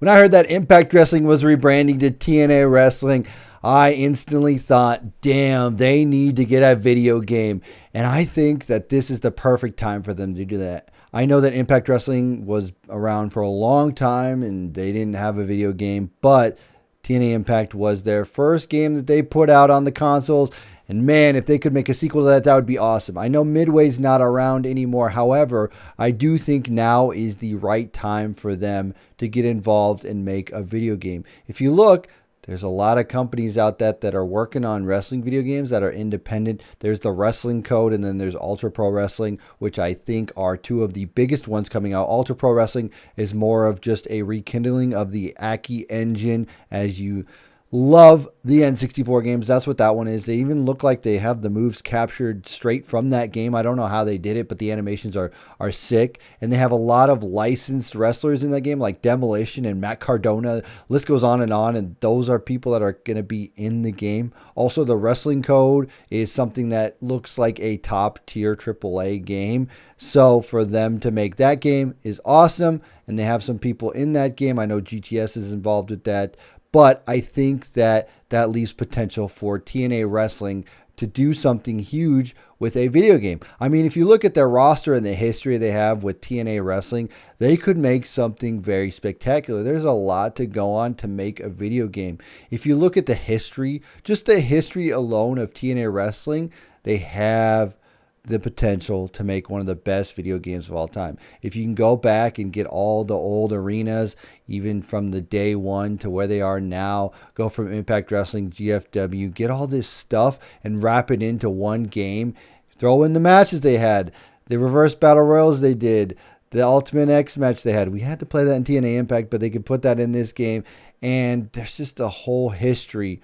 When I heard that Impact Wrestling was rebranding to TNA Wrestling, I instantly thought, damn, they need to get a video game. And I think that this is the perfect time for them to do that. I know that Impact Wrestling was around for a long time and they didn't have a video game, but TNA Impact was their first game that they put out on the consoles. And man, if they could make a sequel to that, that would be awesome. I know Midway's not around anymore. However, I do think now is the right time for them to get involved and make a video game. If you look, there's a lot of companies out there that are working on wrestling video games that are independent. There's the Wrestling Code, and then there's Ultra Pro Wrestling, which I think are two of the biggest ones coming out. Ultra Pro Wrestling is more of just a rekindling of the Aki engine as you love the N64 games. That's what that one is. They even look like they have the moves captured straight from that game. I don't know how they did it, but the animations are sick. And they have a lot of licensed wrestlers in that game, like Demolition and Matt Cardona. List goes on, and those are people that are going to be in the game. Also, the Wrestling Code is something that looks like a top-tier AAA game. So for them to make that game is awesome, and they have some people in that game. I know GTS is involved with that. But I think that leaves potential for TNA Wrestling to do something huge with a video game. I mean, if you look at their roster and the history they have with TNA Wrestling, they could make something very spectacular. There's a lot to go on to make a video game. If you look at the history, just the history alone of TNA Wrestling, they have the potential to make one of the best video games of all time. If you can go back and get all the old arenas, even from the day one to where they are now, go from Impact Wrestling, GFW, get all this stuff and wrap it into one game, throw in the matches they had, the reverse battle royals they did, the Ultimate X match they had. We had to play that in TNA Impact, but they could put that in this game. And there's just a whole history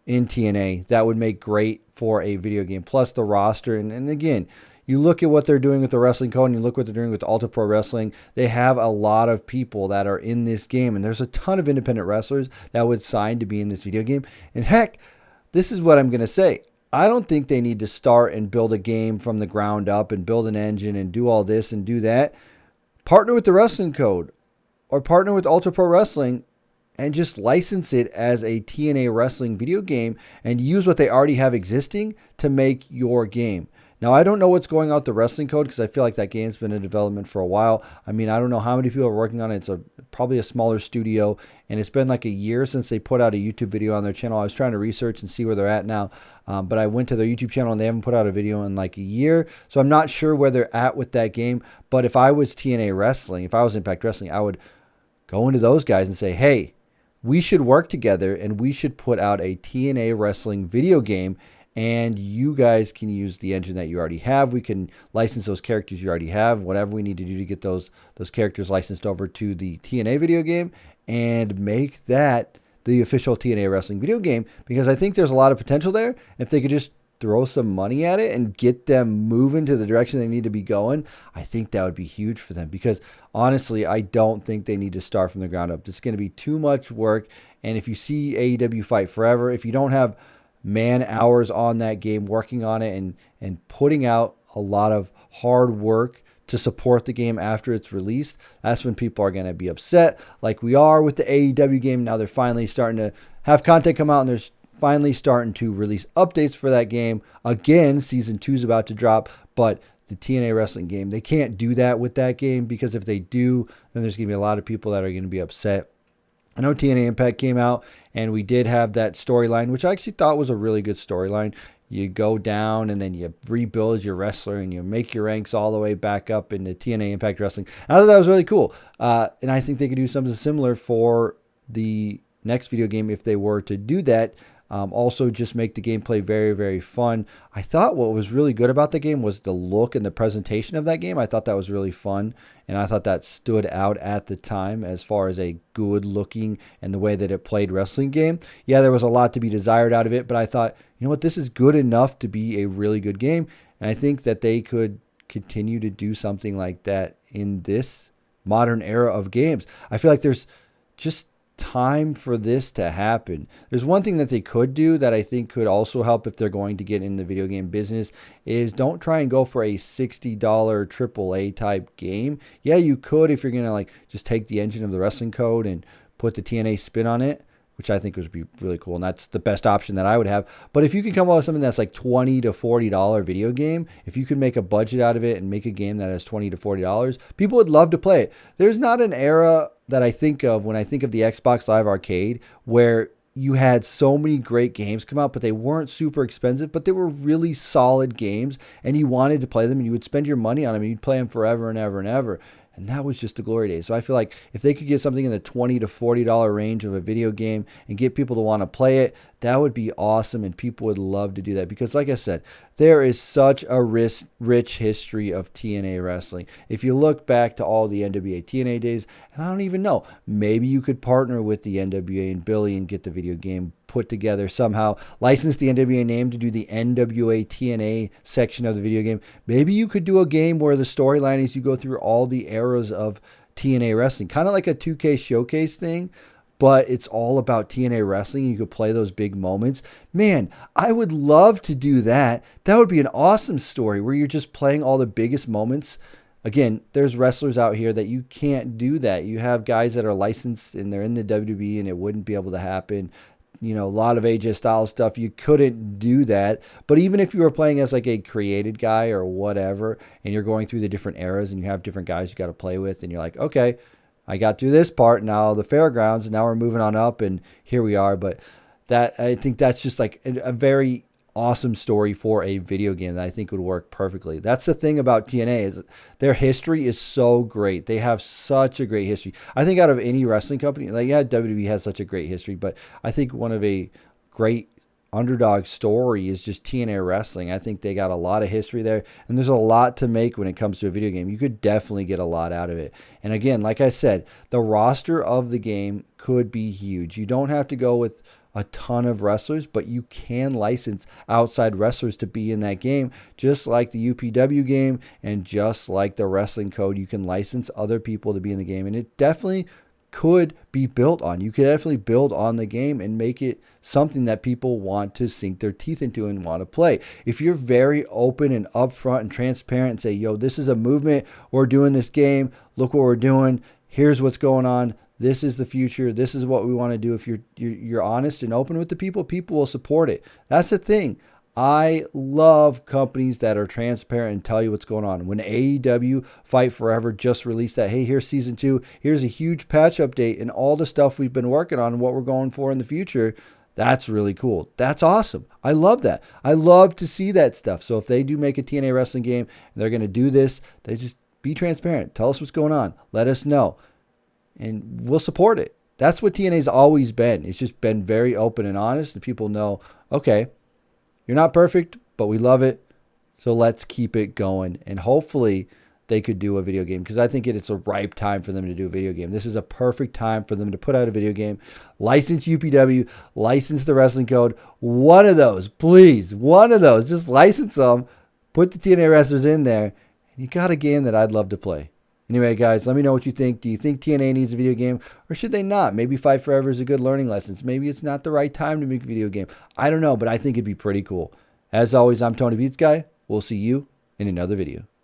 in TNA that would make great for a video game, plus the roster. And again, you look at what they're doing with the Wrestling Code and you look what they're doing with Ultra Pro Wrestling. They have a lot of people that are in this game, and there's a ton of independent wrestlers that would sign to be in this video game. And heck, this is what I'm going to say. I don't think they need to start and build a game from the ground up and build an engine and do all this and do that. Partner with the Wrestling Code or partner with Ultra Pro Wrestling and just license it as a TNA Wrestling video game and use what they already have existing to make your game. Now, I don't know what's going on with the Wrestling Code because I feel like that game's been in development for a while. I mean, I don't know how many people are working on it. It's probably a smaller studio, and it's been like a year since they put out a YouTube video on their channel. I was trying to research and see where they're at now, but I went to their YouTube channel, and they haven't put out a video in like a year, so I'm not sure where they're at with that game. But if I was TNA Wrestling, if I was Impact Wrestling, I would go into those guys and say, hey, we should work together and we should put out a TNA Wrestling video game, and you guys can use the engine that you already have. We can license those characters you already have, whatever we need to do to get those characters licensed over to the TNA video game and make that the official TNA Wrestling video game, because I think there's a lot of potential there. If they could just throw some money at it and get them moving to the direction they need to be going, I think that would be huge for them, because honestly, I don't think they need to start from the ground up. It's going to be too much work. And if you see AEW Fight Forever, if you don't have man hours on that game working on it and putting out a lot of hard work to support the game after it's released, that's when people are going to be upset, like we are with the AEW game. Now they're finally starting to have content come out, and there's finally starting to release updates for that game. Again, Season 2 is about to drop, but the TNA Wrestling game, they can't do that with that game, because if they do, then there's going to be a lot of people that are going to be upset. I know TNA Impact came out, and we did have that storyline, which I actually thought was a really good storyline. You go down, and then you rebuild as your wrestler, and you make your ranks all the way back up into TNA Impact Wrestling. I thought that was really cool, and I think they could do something similar for the next video game if they were to do that. Also, just make the gameplay very, very fun. I thought what was really good about the game was the look and the presentation of that game. I thought that was really fun, and I thought that stood out at the time as far as a good looking and the way that it played wrestling game. Yeah, there was a lot to be desired out of it, but I thought, you know what, this is good enough to be a really good game, and I think that they could continue to do something like that in this modern era of games. I feel like there's just time for this to happen. There's one thing that they could do that I think could also help if they're going to get in the video game business is don't try and go for a $60 AAA type game. Yeah, you could if you're going to like just take the engine of the wrestling code and put the TNA spin on it, which I think would be really cool. And that's the best option that I would have. But if you can come up with something that's like $20 to $40 video game, if you could make a budget out of it and make a game that has $20 to $40, people would love to play it. There's not an era that I think of when I think of the Xbox Live Arcade where you had so many great games come out, but they weren't super expensive, but they were really solid games, and you wanted to play them, and you would spend your money on them, and you'd play them forever and ever and ever. And that was just the glory days. So I feel like if they could get something in the $20 to $40 range of a video game and get people to want to play it, that would be awesome. And people would love to do that because, like I said, there is such a rich history of TNA wrestling. If you look back to all the NWA TNA days, and I don't even know, maybe you could partner with the NWA and Billy and get the video game put together somehow, license the NWA name to do the NWA TNA section of the video game. Maybe you could do a game where the storyline is you go through all the eras of TNA wrestling, kind of like a 2K showcase thing, but it's all about TNA wrestling. You could play those big moments. Man, I would love to do that. That would be an awesome story where you're just playing all the biggest moments. Again, there's wrestlers out here that you can't do that. You have guys that are licensed and they're in the WWE and it wouldn't be able to happen. You know, a lot of AJ Styles stuff, you couldn't do that. But even if you were playing as like a created guy or whatever, and you're going through the different eras and you have different guys you got to play with, and you're like, okay, I got through this part, now the fairgrounds, and now we're moving on up, and here we are. But that, I think that's just like a very awesome story for a video game that I think would work perfectly. That's the thing about TNA is their history is so great. They have such a great history. I think out of any wrestling company, like yeah, WWE has such a great history, but I think one of a great underdog story is just TNA wrestling. I think they got a lot of history there, and there's a lot to make when it comes to a video game. You could definitely get a lot out of it. And again, like I said, the roster of the game could be huge. You don't have to go with a ton of wrestlers, but you can license outside wrestlers to be in that game, just like the UPW game and just like the wrestling code. You can license other people to be in the game, and it definitely could be built on. You could definitely build on the game and make it something that people want to sink their teeth into and want to play. If you're very open and upfront and transparent and say, yo, this is a movement, we're doing this game, look what we're doing, here's what's going on, this is the future, this is what we want to do. If you're honest and open with the people will support it. That's the thing. I love companies that are transparent and tell you what's going on. When AEW Fight Forever just released that, hey, here's season 2, here's a huge patch update and all the stuff we've been working on and what we're going for in the future, that's really cool. That's awesome. I love that. I love to see that stuff. So if they do make a TNA wrestling game and they're going to do this, they just be transparent. Tell us what's going on. Let us know. And we'll support it. That's what TNA's always been. It's just been very open and honest, and people know, okay, you're not perfect, but we love it, so let's keep it going. And hopefully they could do a video game, because I think it's a ripe time for them to do a video game. This is a perfect time for them to put out a video game, license UPW, license the wrestling code. One of those, please, one of those. Just license them, put the TNA wrestlers in there, and you got a game that I'd love to play. Anyway, guys, let me know what you think. Do you think TNA needs a video game, or should they not? Maybe Fight Forever is a good learning lesson. Maybe it's not the right time to make a video game. I don't know, but I think it'd be pretty cool. As always, I'm TonyPizzaGuy. We'll see you in another video.